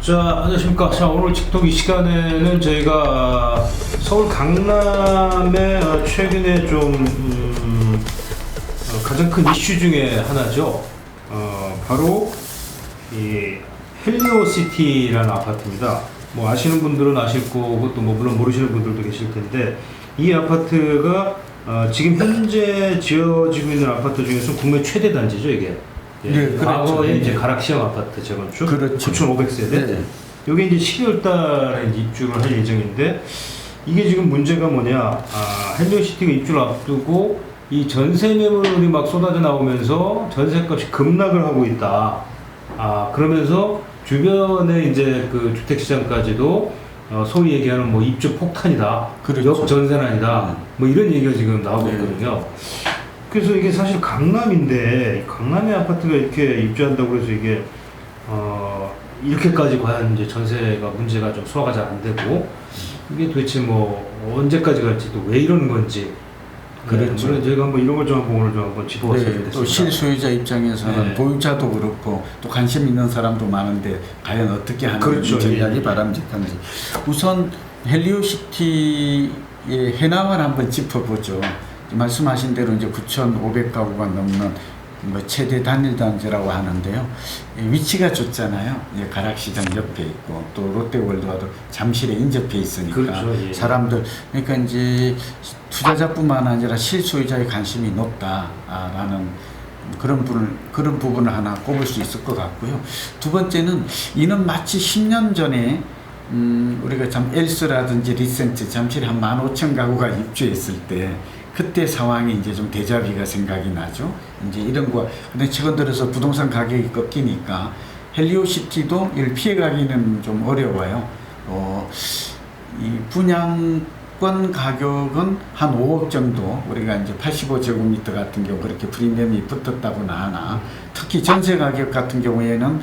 자, 안녕하십니까. 자, 오늘 직통 이 시간에는 저희가 서울 강남의 최근에 좀 가장 큰 이슈 중에 하나죠. 바로 이 헬리오시티라는 아파트입니다. 뭐 아시는 분들은 아실 거고 또 뭐 물론 모르시는 분들도 계실 텐데, 이 아파트가 지금 현재 지어지고 있는 아파트 중에서 국내 최대 단지죠, 이게. 예, 네, 그렇죠. 과거에 네. 이제 가락시형 아파트 재건축, 그렇죠. 9,500세대. 네. 이게 이제 12월 달에 입주를 할 예정인데, 이게 지금 문제가 뭐냐? 헬리오시티가 입주를 앞두고 이 전세 매물이 막 쏟아져 나오면서 전세값이 급락을 하고 있다. 그러면서 주변에 이제 그 주택 시장까지도 소위 얘기하는 뭐 입주 폭탄이다, 그렇죠. 역전세난이다, 뭐 이런 얘기가 지금 나오고 네. 있거든요. 그래서 이게 사실 강남인데, 강남의 아파트가 이렇게 입주한다고 해서 이게 이렇게까지 과연 이제 전세가 문제가 좀 소화가 잘 안 되고, 이게 도대체 뭐 언제까지 갈지, 또 왜 이러는 건지. 그렇죠. 네, 저희가 한번 이런 걸 좀 오늘 좀 한번 짚어봤어야 네, 되겠습니다. 또 실소유자 입장에서는 네. 보유자도 그렇고 또 관심 있는 사람도 많은데 과연 어떻게 하는 그렇죠. 전략이 예. 바람직한지. 우선 헬리오시티의 해남을 한번 짚어보죠. 말씀하신 대로 이제 9,500가구가 넘는 뭐 최대 단일 단지라고 하는데요. 위치가 좋잖아요. 가락시장 옆에 있고 또 롯데월드와도 잠실에 인접해 있으니까 그렇죠. 예. 사람들, 그러니까 이제 투자자뿐만 아니라 실소유자의 관심이 높다라는 그런 부분을 하나 꼽을 수 있을 것 같고요. 두 번째는 이는 마치 10년 전에 우리가 참 엘스라든지 리센트 잠실에 한 15,000가구가 입주했을 때 그때 상황이 이제 좀 데자비가 생각이 나죠. 이제 이런 거. 근데 최근 들어서 부동산 가격이 꺾이니까 헬리오시티도 이를 피해가기는 좀 어려워요. 이 분양권 가격은 한 5억 정도, 우리가 이제 85제곱미터 같은 경우 그렇게 프리미엄이 붙었다고나 하나, 특히 전세 가격 같은 경우에는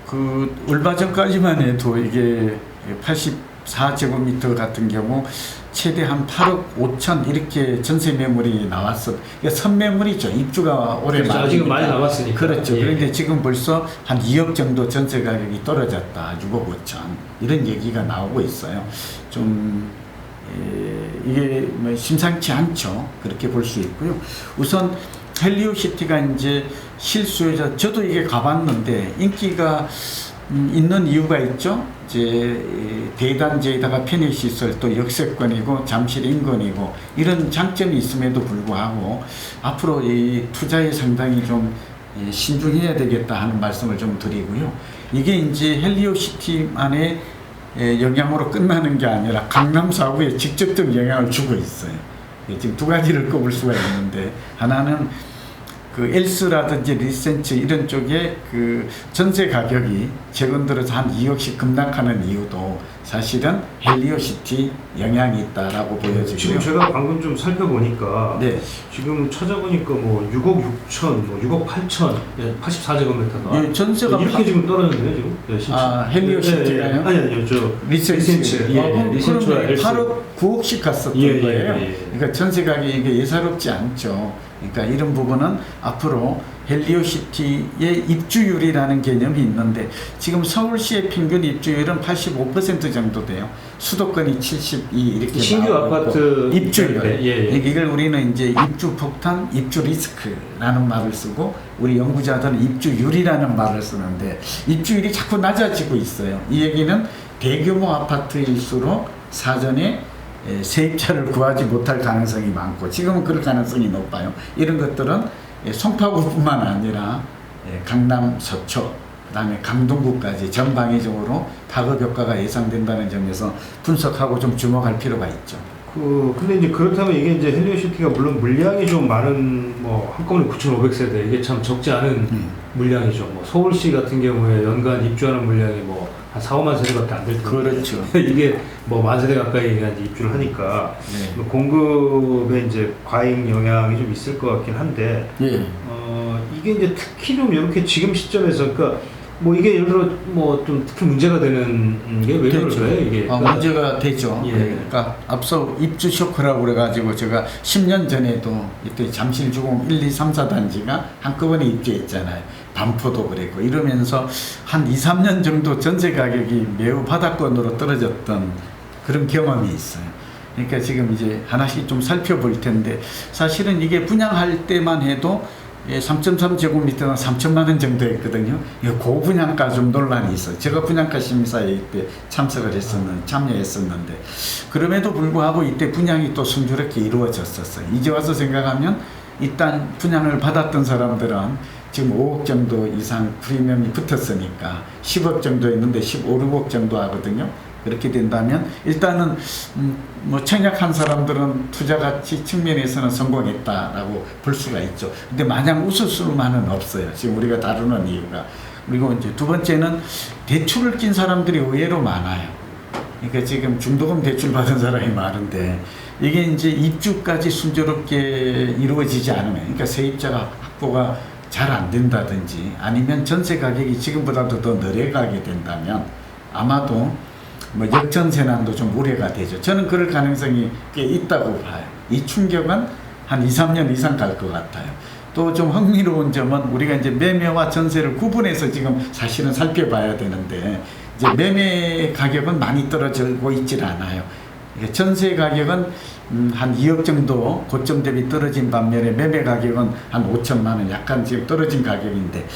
그 얼마 전까지만 해도 이게 84제곱미터 같은 경우 최대 한 8억 5천 이렇게 전세 매물이 나왔어. 그러니까 선매물이죠. 입주가 올해 그렇죠. 아직은 많이 남았으니까. 그렇죠. 예. 그런데 지금 벌써 한 2억 정도 전세 가격이 떨어졌다. 6억 5천 이런 얘기가 나오고 있어요. 좀 이게 뭐 심상치 않죠. 그렇게 볼 수 있고요. 우선 헬리오시티가 이제 실수요자, 저도 이게 가봤는데 인기가 있는 이유가 있죠. 이제 대단지에다가 편의시설, 또 역세권이고 잠실 인근이고 이런 장점이 있음에도 불구하고 앞으로 이 투자에 상당히 좀 신중해야 되겠다 하는 말씀을 좀 드리고요. 이게 이제 헬리오시티만의 영향으로 끝나는 게 아니라 강남 사구에 직접적 영향을 주고 있어요. 지금 두 가지를 꼽을 수가 있는데, 하나는 그 엘스라든지 리센츠 이런 쪽에 그 전세 가격이 최근 들어서 한 2억씩 급락하는 이유도 사실은 헬리오시티 영향이 있다라고 보여지고요. 지금 제가 방금 좀 살펴보니까, 네. 지금 찾아보니까 뭐 6억 6천, 뭐 6억 8천, 84제곱미터가 전세가 이렇게 지금 떨어졌네요, 지금. 헬리오시티가요? 아니요, 저 리센츠. 리센츠와 그러면 엘스. 8억 9억씩 갔었던 거예요. 그러니까 전세 가격이 이게 예사롭지 않죠. 그러니까 이런 부분은 앞으로 헬리오시티의 입주율이라는 개념이 있는데, 지금 서울시의 평균 입주율은 85% 정도 돼요. 수도권이 72 이렇게 신규 아파트 입주율. 예. 이걸 우리는 이제 입주 폭탄, 입주 리스크라는 말을 쓰고, 우리 연구자들은 입주율이라는 말을 쓰는데 입주율이 자꾸 낮아지고 있어요. 이 얘기는 대규모 아파트일수록 사전에 세입자를 구하지 못할 가능성이 많고, 지금은 그럴 가능성이 높아요. 이런 것들은 송파구뿐만 아니라 강남, 서초, 그다음에 강동구까지 전방위적으로 파급 효과가 예상된다는 점에서 분석하고 좀 주목할 필요가 있죠. 근데 이제 그렇다면 이게 이제 헬리오시티가 물론 물량이 좀 많은, 뭐 한꺼번에 9,500세대, 이게 참 적지 않은 물량이죠. 뭐 서울시 같은 경우에 연간 입주하는 물량이 뭐 한 4, 5만 세대밖에 안 될 텐데. 그렇죠. 이게 뭐 만 세대 가까이 이제 입주를 하니까 네. 공급에 이제 과잉 영향이 좀 있을 것 같긴 한데, 예. 이게 이제 특히 좀 이렇게 지금 시점에서, 그러니까 뭐 이게 예를 들어 뭐 좀 특히 문제가 되는 게 왜 그럴까요? 이게 문제가 되죠. 예. 그러니까 앞서 입주 쇼크라고 그래가지고 제가 10년 전에도 이때 잠실주공 1, 2, 3, 4단지가 한꺼번에 입주했잖아요. 반포도 그랬고 이러면서 한 2, 3년 정도 전세 가격이 매우 바닥권으로 떨어졌던 그런 경험이 있어요. 그러니까 지금 이제 하나씩 좀 살펴볼 텐데 사실은 이게 분양할 때만 해도 3.3제곱미터당 3천만 원 정도 했거든요. 고분양가 좀 논란이 있어요. 제가 분양가 심사에 이때 참여했었는데 그럼에도 불구하고 이때 분양이 또 순조롭게 이루어졌었어요. 이제 와서 생각하면 일단 분양을 받았던 사람들은 지금 5억 정도 이상 프리미엄이 붙었으니까 10억 정도 했는데 15, 16억 정도 하거든요. 그렇게 된다면 일단은 뭐 청약한 사람들은 투자 가치 측면에서는 성공했다라고 볼 수가 있죠. 근데 마냥 웃을 수만은 없어요. 지금 우리가 다루는 이유가. 그리고 이제 두 번째는 대출을 낀 사람들이 의외로 많아요. 그러니까 지금 중도금 대출 받은 사람이 많은데 이게 이제 입주까지 순조롭게 이루어지지 않으면, 그러니까 세입자가 확보가 잘 안 된다든지 아니면 전세 가격이 지금보다도 더 내려가게 된다면 아마도 뭐 역전세난도 좀 우려가 되죠. 저는 그럴 가능성이 꽤 있다고 봐요. 이 충격은 한 2, 3년 이상 갈 것 같아요. 또 좀 흥미로운 점은 우리가 이제 매매와 전세를 구분해서 지금 사실은 살펴봐야 되는데 이제 매매 가격은 많이 떨어지고 있질 않아요. 전세 가격은 한 2억 정도 고점 대비 떨어진 반면에 매매 가격은 한 5천만 원 약간 지금 떨어진 가격인데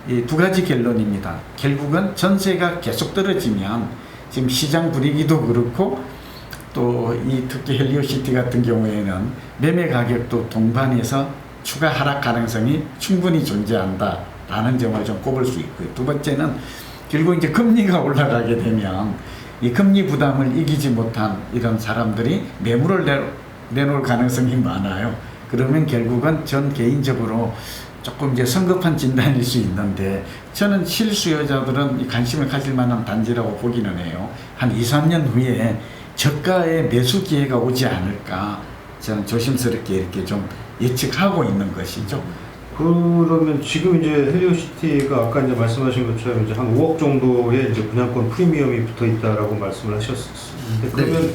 이 두 가지 결론입니다. 결국은 전세가 계속 떨어지면 지금 시장 분위기도 그렇고 또 이 특히 헬리오시티 같은 경우에는 매매 가격도 동반해서 추가 하락 가능성이 충분히 존재한다라는 점을 좀 꼽을 수 있고요. 두 번째는 결국 이제 금리가 올라가게 되면 이 금리 부담을 이기지 못한 이런 사람들이 매물을 내놓을 가능성이 많아요. 그러면 결국은 전 개인적으로 조금 이제 성급한 진단일 수 있는데 저는 실수요자들은 관심을 가질 만한 단지라고 보기는 해요. 한 2, 3년 후에 저가의 매수 기회가 오지 않을까 저는 조심스럽게 이렇게 좀 예측하고 있는 것이죠. 그러면 지금 이제 헬리오시티가 아까 이제 말씀하신 것처럼 이제 한 5억 정도의 이제 분양권 프리미엄이 붙어 있다라고 말씀을 하셨는데 그러면 네.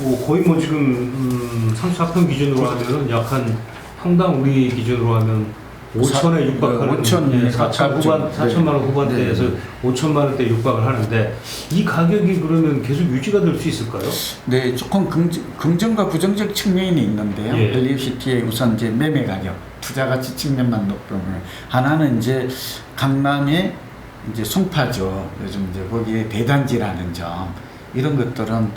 뭐 거의 뭐 지금 34평 기준으로 하면은 약 한 평당 우리 기준으로 하면 5천에 육박하는 5천 4천 후반, 4천만 원 후반대에서 5천만 원대 육박을 하는데 이 가격이 그러면 계속 유지가 될 수 있을까요? 네, 조금 긍정과 부정적 측면이 있는데요. 예. 헬리오시티의 우선 이제 매매 가격, 투자 가치 측면만 높으면 하나는 이제 강남의 이제 송파죠. 요즘 이제 거기에 대단지라는 점 이런 것들은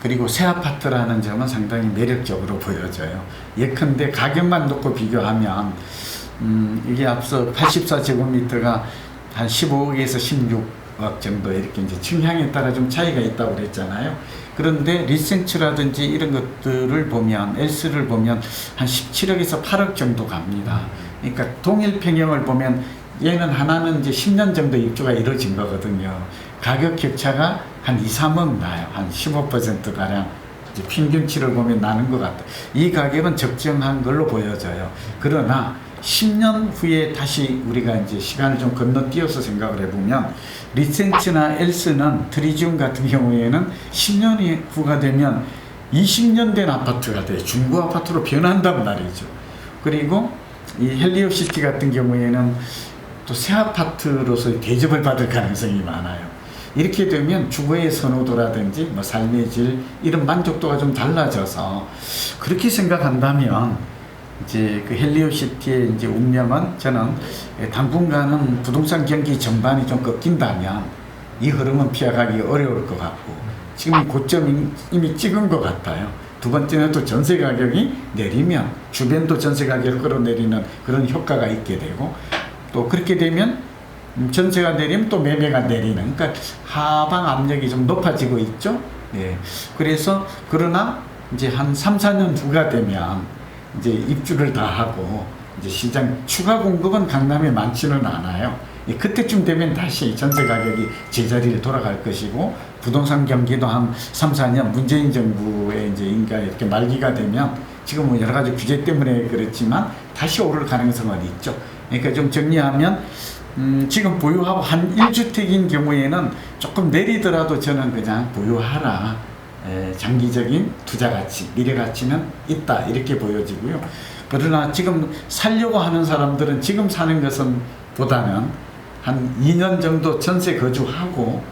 그리고 새 아파트라는 점은 상당히 매력적으로 보여져요. 예컨대 가격만 놓고 비교하면 이게 앞서 84제곱미터가 한 15억에서 16억 정도 이렇게 이제 층향에 따라 좀 차이가 있다고 그랬잖아요. 그런데 리센츠라든지 이런 것들을 보면 S를 보면 한 17억에서 8억 정도 갑니다. 그러니까 동일 평형을 보면 얘는 하나는 이제 10년 정도 입주가 이루어진 거거든요. 가격 격차가 한 2, 3억 나요. 한 15%가량 이제 평균치를 보면 나는 것 같아요. 이 가격은 적정한 걸로 보여져요. 그러나 10년 후에 다시 우리가 이제 시간을 좀 건너뛰어서 생각을 해보면 리센츠나 엘스는 트리지움 같은 경우에는 10년 후가 되면 20년 된 아파트가 돼요. 중고 아파트로 변한단 말이죠. 그리고 이 헬리오시티 같은 경우에는 또 새 아파트로서 대접을 받을 가능성이 많아요. 이렇게 되면 주거의 선호도라든지 뭐 삶의 질 이런 만족도가 좀 달라져서 그렇게 생각한다면 이제 그 헬리오시티의 이제 운명은 저는 당분간은 부동산 경기 전반이 좀 꺾인다면 이 흐름은 피해가기 어려울 것 같고 지금 이 고점 이미 찍은 것 같아요. 두 번째는 또 전세 가격이 내리면 주변도 전세 가격을 끌어내리는 그런 효과가 있게 되고 또 그렇게 되면 전세가 내리면 또 매매가 내리는 그러니까 하방 압력이 좀 높아지고 있죠. 네. 그래서 그러나 이제 한 3, 4년 후가 되면 이제 입주를 다 하고 이제 시장 추가 공급은 강남에 많지는 않아요. 그때쯤 되면 다시 전세 가격이 제자리를 돌아갈 것이고 부동산 경기도 한 3, 4년 문재인 정부의 이제 인가 이렇게 말기가 되면 지금 뭐 여러 가지 규제 때문에 그렇지만 다시 오를 가능성은 있죠. 그러니까 좀 정리하면 지금 보유하고 한 1주택인 경우에는 조금 내리더라도 저는 그냥 보유하라. 장기적인 투자 가치, 미래 가치는 있다 이렇게 보여지고요. 그러나 지금 살려고 하는 사람들은 지금 사는 것은 보다는 한 2년 정도 전세 거주하고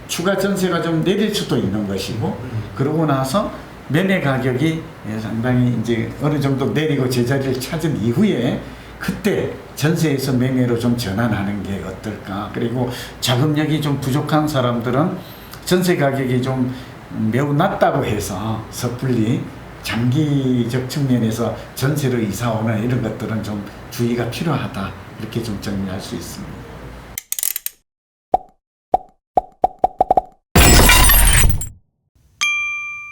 추가 전세가 좀 내릴 수도 있는 것이고, 그러고 나서 매매 가격이 상당히 이제 어느 정도 내리고 제자리를 찾은 이후에 그때 전세에서 매매로 좀 전환하는 게 어떨까. 그리고 자금력이 좀 부족한 사람들은 전세 가격이 좀 매우 낮다고 해서 섣불리 장기적 측면에서 전세로 이사 오는 이런 것들은 좀 주의가 필요하다, 이렇게 좀 정리할 수 있습니다.